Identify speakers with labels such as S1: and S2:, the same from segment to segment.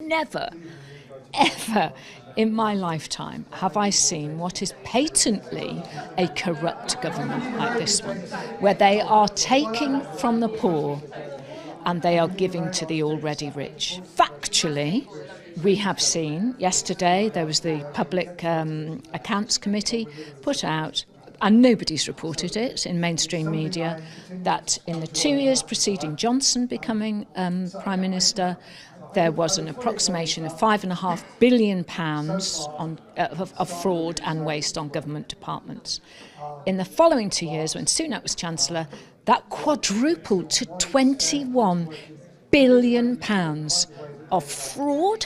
S1: never, ever in my lifetime have I seen what is patently a corrupt government like this one, where they are taking from the poor and they are giving to the already rich. Factually, we have seen yesterday there was the Public Accounts Committee put out, and nobody's reported it in mainstream media, that in the 2 years preceding Johnson becoming Prime Minister, there was an approximation of £5.5 billion of fraud and waste on government departments. In the following 2 years, when Sunak was Chancellor, that quadrupled to £21 billion of fraud,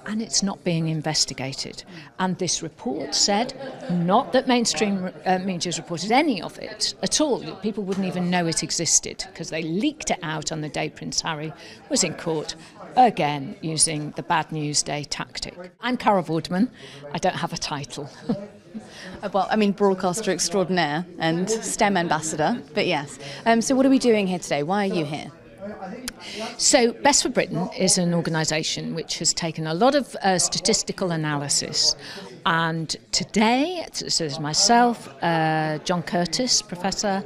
S1: and it's not being investigated. And this report said, not that mainstream media has reported any of it at all, people wouldn't even know it existed, because they leaked it out on the day Prince Harry was in court, again using the bad news day tactic. I'm Cara Vorderman, I don't have a title.
S2: Well, I mean, broadcaster extraordinaire and STEM ambassador, but yes. So what are we doing here today? Why are you here?
S1: So Best for Britain is an organisation which has taken a lot of statistical analysis, and today, so there's myself, John Curtis, Professor,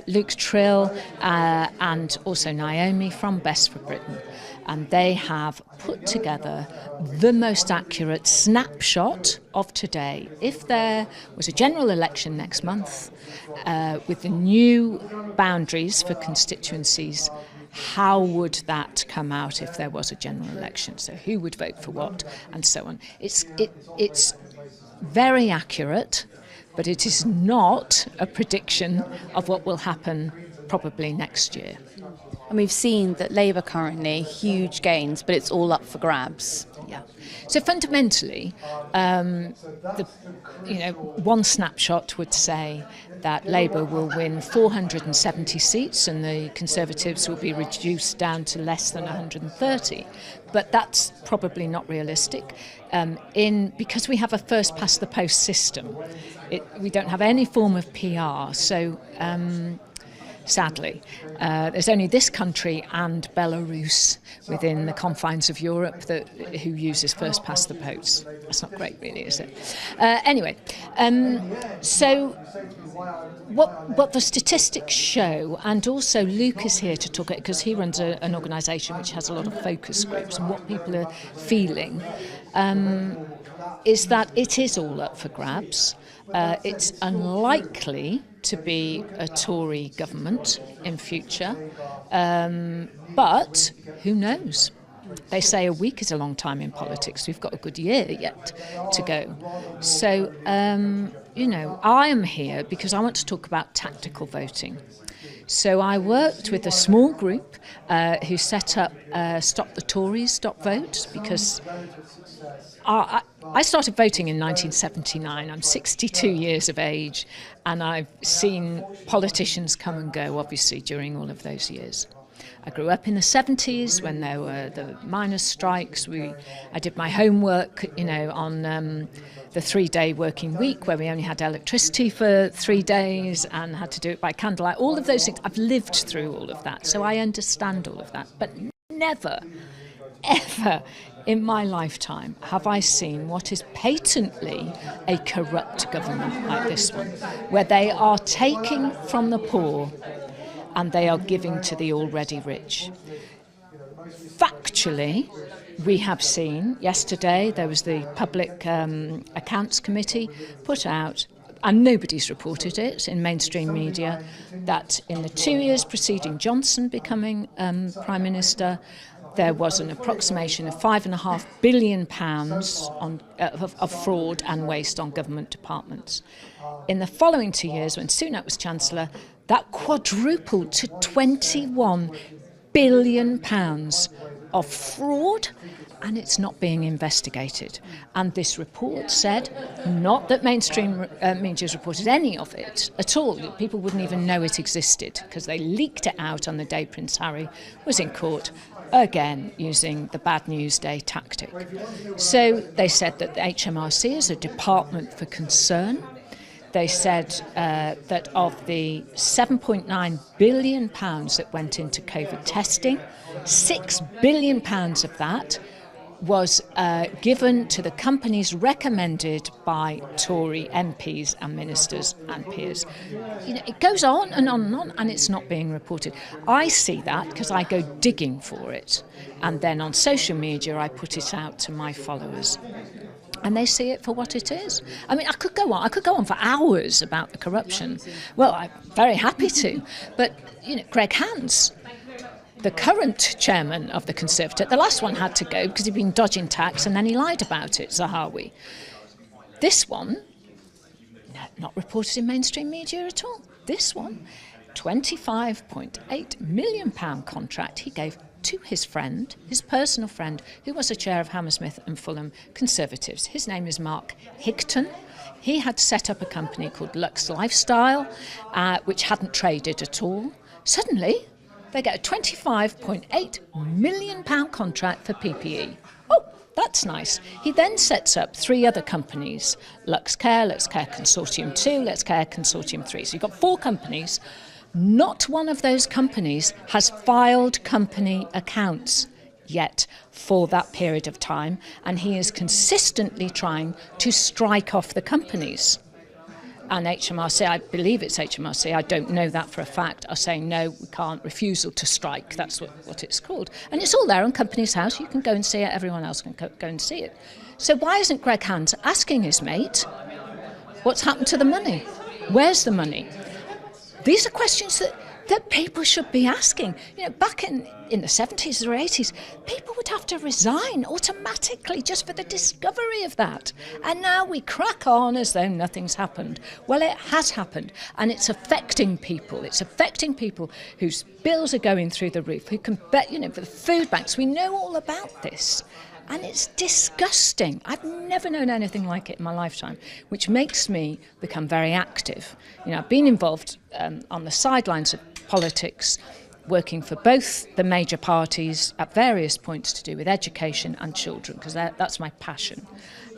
S1: Luke Trill, and also Naomi from Best for Britain. And they have put together the most accurate snapshot of today. If there was a general election next month with the new boundaries for constituencies, how would that come out if there was a general election? So who would vote for what, and so on. It's very accurate, but it is not a prediction of what will happen probably next year.
S2: And we've seen that Labour currently, huge gains, but it's all up for grabs.
S1: Yeah. So fundamentally, one snapshot would say that Labour will win 470 seats and the Conservatives will be reduced down to less than 130. But that's probably not realistic because we have a first past the post system. We don't have any form of PR. So sadly, there's only this country and Belarus within the confines of Europe who uses first past the post. That's not great, really, is it? Anyway, so what the statistics show, and also Luke is here to talk it because he runs an organisation which has a lot of focus groups, and what people are feeling is that it is all up for grabs. It's unlikely to be a Tory government in future, but who knows? They say a week is a long time in politics. We've got a good year yet to go. So, I am here because I want to talk about tactical voting. So I worked with a small group who set up Stop the Tories, Stop Vote, because I started voting in 1979. I'm 62 years of age, and I've seen politicians come and go, obviously, during all of those years. I grew up in the 70s when there were the miners' strikes. I did my homework, on the 3-day working week where we only had electricity for 3 days and had to do it by candlelight. All of those things, I've lived through all of that, so I understand all of that. But never, ever in my lifetime have I seen what is patently a corrupt government like this one, where they are taking from the poor and they are giving to the already rich. Factually, we have seen yesterday there was the Public Accounts Committee put out, and nobody's reported it in mainstream media, that in the 2 years preceding Johnson becoming Prime Minister, there was an approximation of £5.5 billion of fraud and waste on government departments. In the following 2 years, when Sunak was Chancellor, that quadrupled to £21 billion of fraud, and it's not being investigated. And this report said, not that mainstream media has reported any of it at all, people wouldn't even know it existed, because they leaked it out on the day Prince Harry was in court, again using the bad news day tactic. So they said that the HMRC is a department for concern. They said that of the £7.9 billion that went into COVID testing, £6 billion of that was given to the companies recommended by Tory MPs and ministers and peers. It goes on and on and on, and it's not being reported. I see that because I go digging for it, and then on social media I put it out to my followers. And they see it for what it is. I mean, I could go on for hours about the corruption. Well, I'm very happy to. But, Greg Hans, the current chairman of the Conservative, the last one had to go because he'd been dodging tax and then he lied about it, Zahawi. This one, not reported in mainstream media at all. This one, £25.8 million contract he gave to his friend, his personal friend, who was a chair of Hammersmith and Fulham Conservatives. His name is Mark Higton. He had set up a company called Lux Lifestyle, which hadn't traded at all. Suddenly, they get a £25.8 million contract for PPE. Oh, that's nice. He then sets up 3 other companies, Lux Care Consortium 2, Lux Care Consortium 3. So you've got 4 companies. Not one of those companies has filed company accounts yet for that period of time, and he is consistently trying to strike off the companies. And HMRC, I believe it's HMRC, I don't know that for a fact, are saying no, we can't, refusal to strike, that's what it's called. And it's all there on Companies House, you can go and see it, everyone else can go and see it. So why isn't Greg Hans asking his mate, what's happened to the money? Where's the money? These are questions that people should be asking. Back in the 70s or 80s, people would have to resign automatically just for the discovery of that. And now we crack on as though nothing's happened. Well, it has happened, and it's affecting people. It's affecting people whose bills are going through the roof, who can bet, for the food banks. We know all about this. And it's disgusting. I've never known anything like it in my lifetime, which makes me become very active. I've been involved on the sidelines of politics, working for both the major parties at various points to do with education and children, because that's my passion.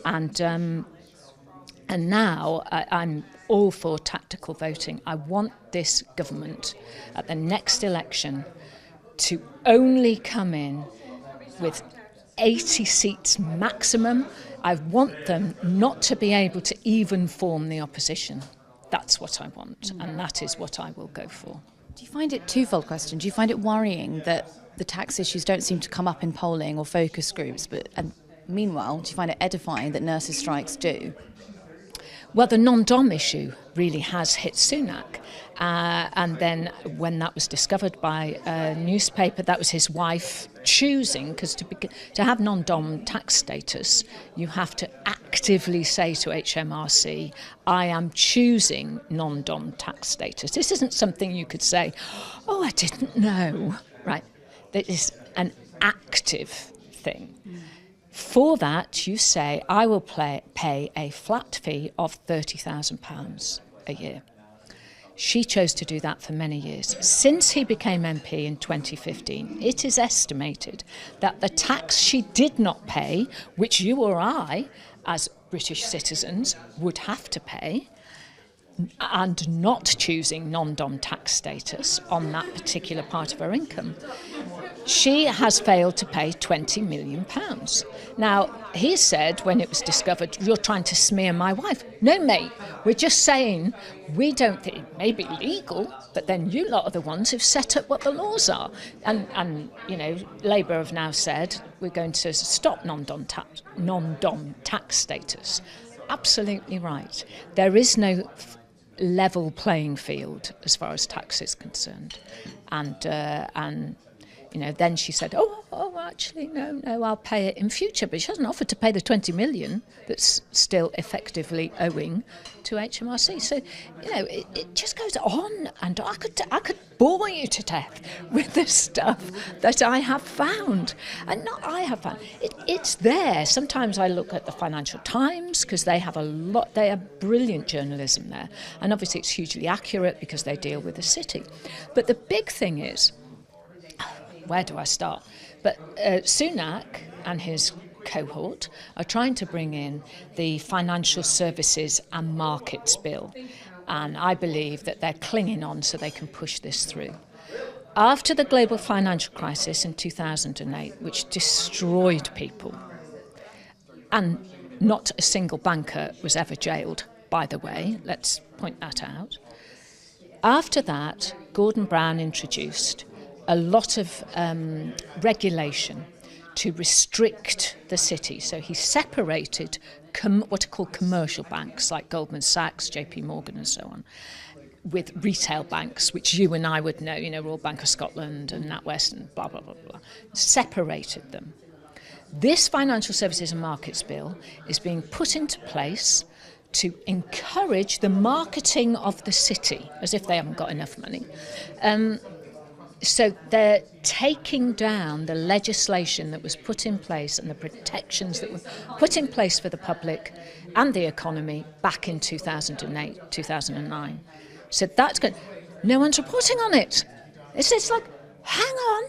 S1: And now I'm all for tactical voting. I want this government at the next election to only come in with 80 seats maximum. I want them not to be able to even form the opposition. That's what I want, and that is what I will go for.
S2: Do you find it, twofold question, do you find it worrying that the tax issues don't seem to come up in polling or focus groups, and meanwhile, do you find it edifying that nurses' strikes do?
S1: Well, the non-dom issue really has hit Sunak. And then when that was discovered by a newspaper, that was his wife choosing, because to have non-dom tax status, you have to actively say to HMRC, I am choosing non-dom tax status. This isn't something you could say, oh, I didn't know, right? That is an active thing. For that, you say, I will pay a flat fee of £30,000 a year. She chose to do that for many years. Since he became MP in 2015, it is estimated that the tax she did not pay, which you or I, as British citizens, would have to pay, and not choosing non-dom tax status on that particular part of her income, she has failed to pay £20 million. Now, he said when it was discovered, you're trying to smear my wife. No, mate, we're just saying we don't think it may be legal, but then you lot are the ones who've set up what the laws are. And Labour have now said we're going to stop non-dom tax status. Absolutely right. There is no level playing field as far as tax is concerned. And then she said, actually, no, I'll pay it in future. But she hasn't offered to pay the 20 million that's still effectively owing to HMRC. So, it just goes on and on. I could bore you to death with the stuff that I have found. And not I have found. It's there. Sometimes I look at the Financial Times because they have they have brilliant journalism there. And obviously it's hugely accurate because they deal with the city. But the big thing is, where do I start? But Sunak and his cohort are trying to bring in the Financial Services and Markets Bill. And I believe that they're clinging on so they can push this through. After the global financial crisis in 2008, which destroyed people, And not a single banker was ever jailed, by the way. Let's point that out. After that, Gordon Brown introduced a lot of regulation to restrict the city. So he separated what are called commercial banks like Goldman Sachs, JP Morgan and so on, with retail banks, which you and I would know, Royal Bank of Scotland and NatWest and blah, blah, blah, blah. Separated them. This Financial Services and Markets Bill is being put into place to encourage the marketing of the city, as if they haven't got enough money. So they're taking down the legislation that was put in place and the protections that were put in place for the public and the economy back in 2008, 2009. So that's good. No one's reporting on it. It's like, hang on.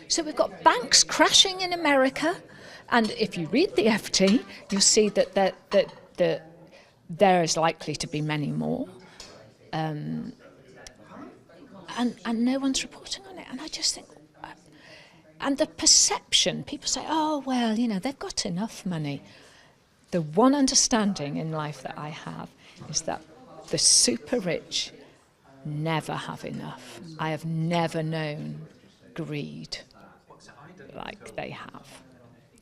S1: So we've got banks crashing in America. And if you read the FT, you'll see that there is likely to be many more. And no one's reporting on it. And I just think, and the perception, people say, oh, well, they've got enough money. The one understanding in life that I have is that the super rich never have enough. I have never known greed like they have.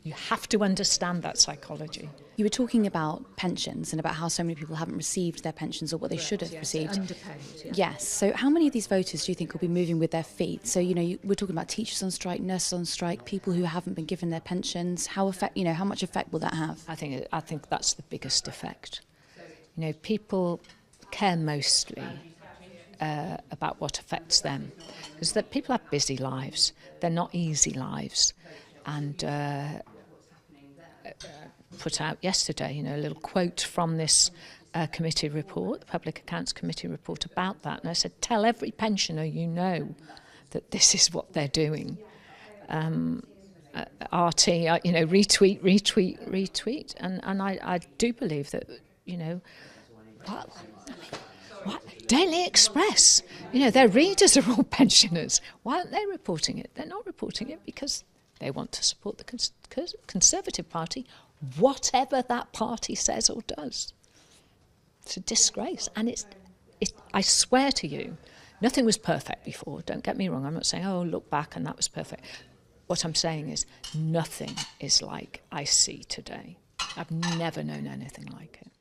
S1: You have to understand that psychology.
S2: You were talking about pensions and about how so many people haven't received their pensions or what they should have received.
S1: Underpaid, yeah.
S2: Yes. So how many of these voters do you think will be moving with their feet? So, we're talking about teachers on strike, nurses on strike, people who haven't been given their pensions. How much effect will that have?
S1: I think that's the biggest effect. People care mostly about what affects them, because that people have busy lives. They're not easy lives, and put out yesterday, a little quote from this committee report, the Public Accounts Committee report about that. And I said, tell every pensioner that this is what they're doing. RT, retweet. And I do believe that, Daily Express, their readers are all pensioners. Why aren't they reporting it? They're not reporting it because they want to support the Conservative Party, whatever that party says or does. It's a disgrace. And I swear to you, nothing was perfect before. Don't get me wrong. I'm not saying, oh, look back and that was perfect. What I'm saying is nothing is like I see today. I've never known anything like it.